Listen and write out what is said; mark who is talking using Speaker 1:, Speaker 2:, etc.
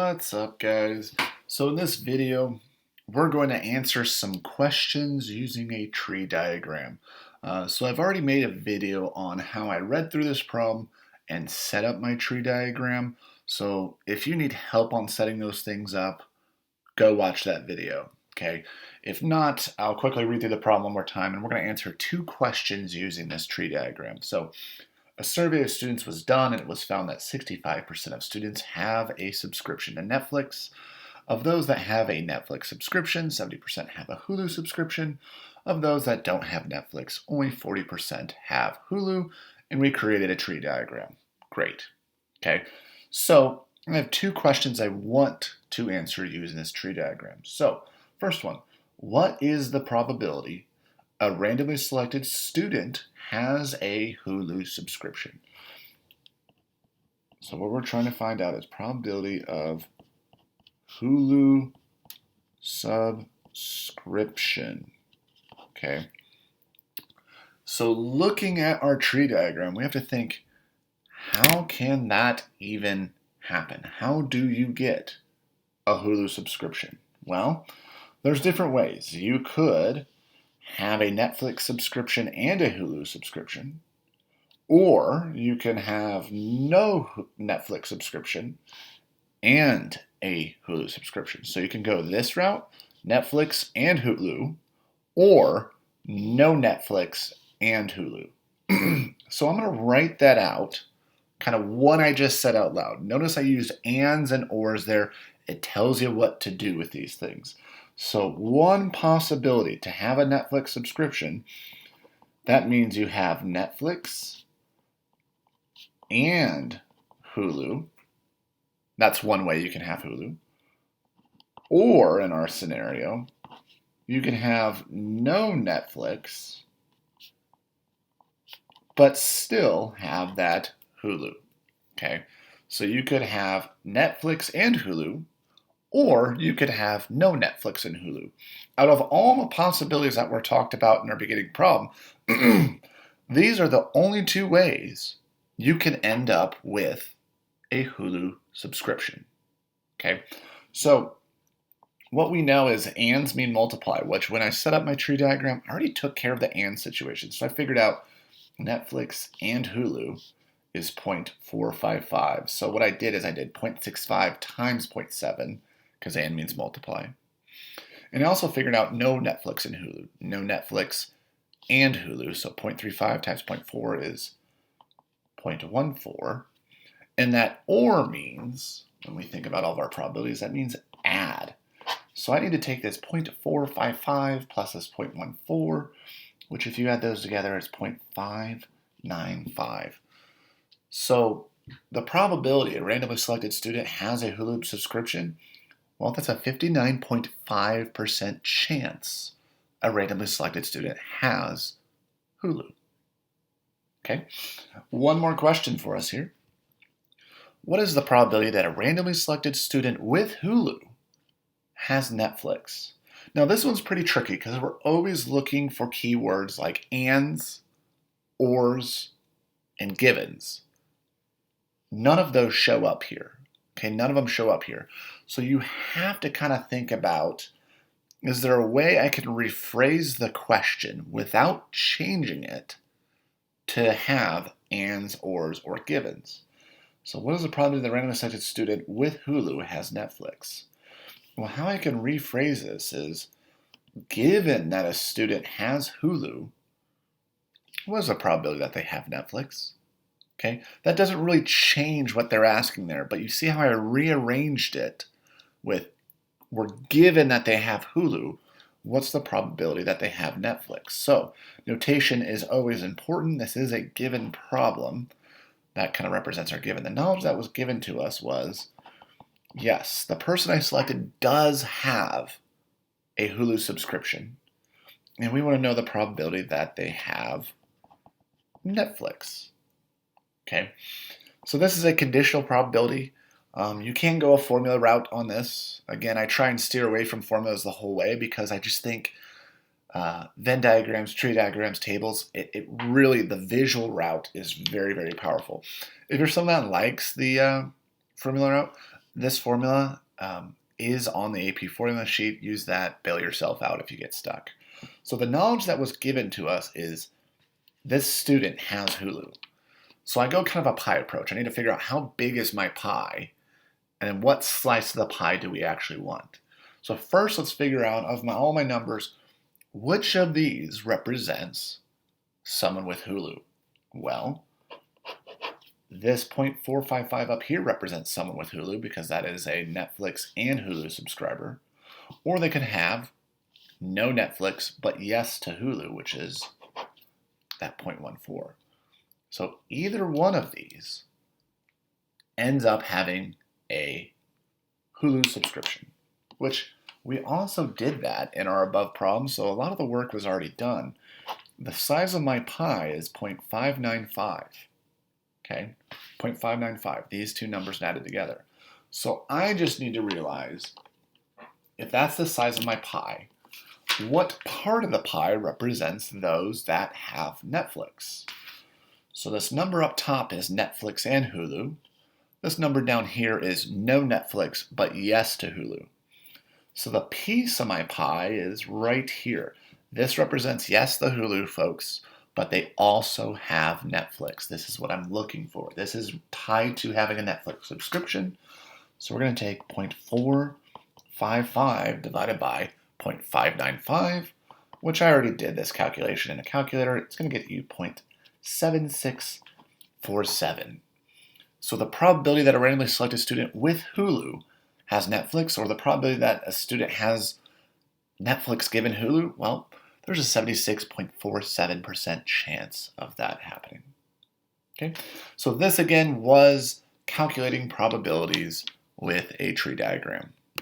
Speaker 1: What's up, guys? So in this video, we're going to answer some questions using a tree diagram. So I've already made a video on how I read through this problem and set up my tree diagram. So if you need help on setting those things up, go watch that video, okay? If not, I'll quickly read through the problem one more time, and we're going to answer two questions using this tree diagram. So a survey of students was done, and it was found that 65% of students have a subscription to Netflix. Of those that have a Netflix subscription, 70% have a Hulu subscription. Of those that don't have Netflix, only 40% have Hulu, and we created a tree diagram. Great. Okay, so I have two questions I want to answer using this tree diagram. So, first one, what is the probability a randomly selected student has a Hulu subscription? So what we're trying to find out is probability of Hulu subscription. Okay. So looking at our tree diagram, we have to think, how can that even happen? How do you get a Hulu subscription? Well, there's different ways. You could have a Netflix subscription and a Hulu subscription, or you can have no Netflix subscription and a Hulu subscription. So you can go this route, Netflix and Hulu, or no Netflix and Hulu. So I'm going to write that out, kind of what I just said out loud. Notice I used ands and ors there. It tells you what to do with these things. So one possibility to have a Netflix subscription, that means you have Netflix and Hulu. That's one way you can have Hulu. Or in our scenario, you can have no Netflix, but still have that Hulu. Okay, so you could have Netflix and Hulu, or you could have no Netflix and Hulu. Out of all the possibilities that were talked about in our beginning problem, these are the only two ways you can end up with a Hulu subscription. Okay, so what we know is ands mean multiply, which when I set up my tree diagram, I already took care of the and situation. So I figured out Netflix and Hulu is 0.455. So what I did is I did 0.65 times 0.7, because and means multiply. And I also figured out no Netflix and Hulu. No Netflix and Hulu, so 0.35 times 0.4 is 0.14. And that or means, when we think about all of our probabilities, that means add. So I need to take this 0.455 plus this 0.14, which if you add those together is 0.595. So the probability a randomly selected student has a Hulu subscription, well, that's a 59.5% chance a randomly selected student has Hulu. Okay, one more question for us here. What is the probability that a randomly selected student with Hulu has Netflix? Now this one's pretty tricky because we're always looking for keywords like ands, ors, and givens. None of those show up here. Okay, none of them show up here. So you have to kind of think about, is there a way I can rephrase the question without changing it to have ands, ors, or givens? So what is the probability that a randomly selected student with Hulu has Netflix? Well, how I can rephrase this is, given that a student has Hulu, what is the probability that they have Netflix? Okay, that doesn't really change what they're asking there, but you see how I rearranged it with, we're given that they have Hulu, what's the probability that they have Netflix? So notation is always important. This is a given problem. That kind of represents our given. The knowledge that was given to us was, yes, the person I selected does have a Hulu subscription, and we want to know the probability that they have Netflix. Okay, so this is a conditional probability. You can go a formula route on this. Again, I try and steer away from formulas the whole way because I just think Venn diagrams, tree diagrams, tables, it really, the visual route is very, very powerful. If you're someone that likes the formula route, This formula is on the AP formula sheet. Use that, bail yourself out if you get stuck. So the knowledge that was given to us is this student has Hulu. So I go kind of a pie approach. I need to figure out how big is my pie, and then what slice of the pie do we actually want. So first, let's figure out of all my numbers, which of these represents someone with Hulu? Well, this 0.455 up here represents someone with Hulu because that is a Netflix and Hulu subscriber. Or they could have no Netflix, but yes to Hulu, which is that 0.14. So either one of these ends up having a Hulu subscription, which we also did that in our above problem, so a lot of the work was already done. The size of my pie is 0.595, okay? 0.595, these two numbers added together. So I just need to realize, if that's the size of my pie, what part of the pie represents those that have Netflix? So this number up top is Netflix and Hulu. This number down here is no Netflix, but yes to Hulu. So the piece of my pie is right here. This represents, yes, the Hulu folks, but they also have Netflix. This is what I'm looking for. This is tied to having a Netflix subscription. So we're going to take 0.455 divided by 0.595, which I already did this calculation in a calculator. It's going to get you 0.7647. So the probability that a randomly selected student with Hulu has Netflix, or the probability that a student has Netflix given Hulu, well, there's a 76.47% chance of that happening. Okay, so this again was calculating probabilities with a tree diagram.